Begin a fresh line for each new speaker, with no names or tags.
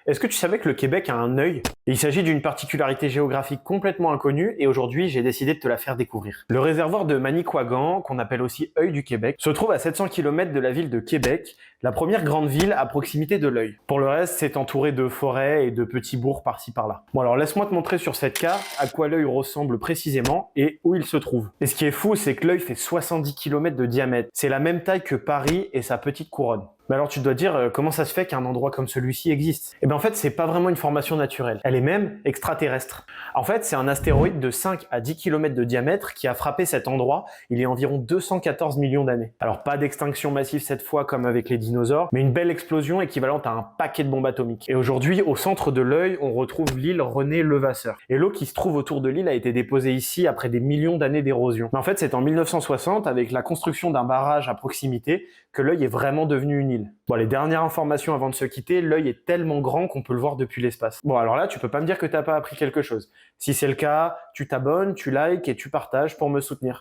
Est-ce que tu savais que le Québec a un œil? Il s'agit d'une particularité géographique complètement inconnue et aujourd'hui j'ai décidé de te la faire découvrir. Le réservoir de Manicouagan, qu'on appelle aussi œil du Québec, se trouve à 700 km de la ville de Québec, la première grande ville à proximité de l'œil. Pour le reste, c'est entouré de forêts et de petits bourgs par-ci par-là. Bon alors laisse-moi te montrer sur cette carte à quoi l'œil ressemble précisément et où il se trouve. Et ce qui est fou, c'est que l'œil fait 70 km de diamètre. C'est la même taille que Paris et sa petite couronne. Mais alors tu te dois dire comment ça se fait qu'un endroit comme celui-ci existe? Eh bien en fait c'est pas vraiment une formation naturelle, elle est même extraterrestre. En fait c'est un astéroïde de 5 à 10 km de diamètre qui a frappé cet endroit il y a environ 214 millions d'années. Alors pas d'extinction massive cette fois comme avec les dinosaures, mais une belle explosion équivalente à un paquet de bombes atomiques. Et aujourd'hui au centre de l'œil on retrouve l'île René Levasseur. Et l'eau qui se trouve autour de l'île a été déposée ici après des millions d'années d'érosion. Mais en fait c'est en 1960 avec la construction d'un barrage à proximité que l'œil est vraiment devenu une île. Bon, les dernières informations avant de se quitter, l'œil est tellement grand qu'on peut le voir depuis l'espace. Bon, alors là, tu peux pas me dire que t'as pas appris quelque chose. Si c'est le cas, tu t'abonnes, tu likes et tu partages pour me soutenir.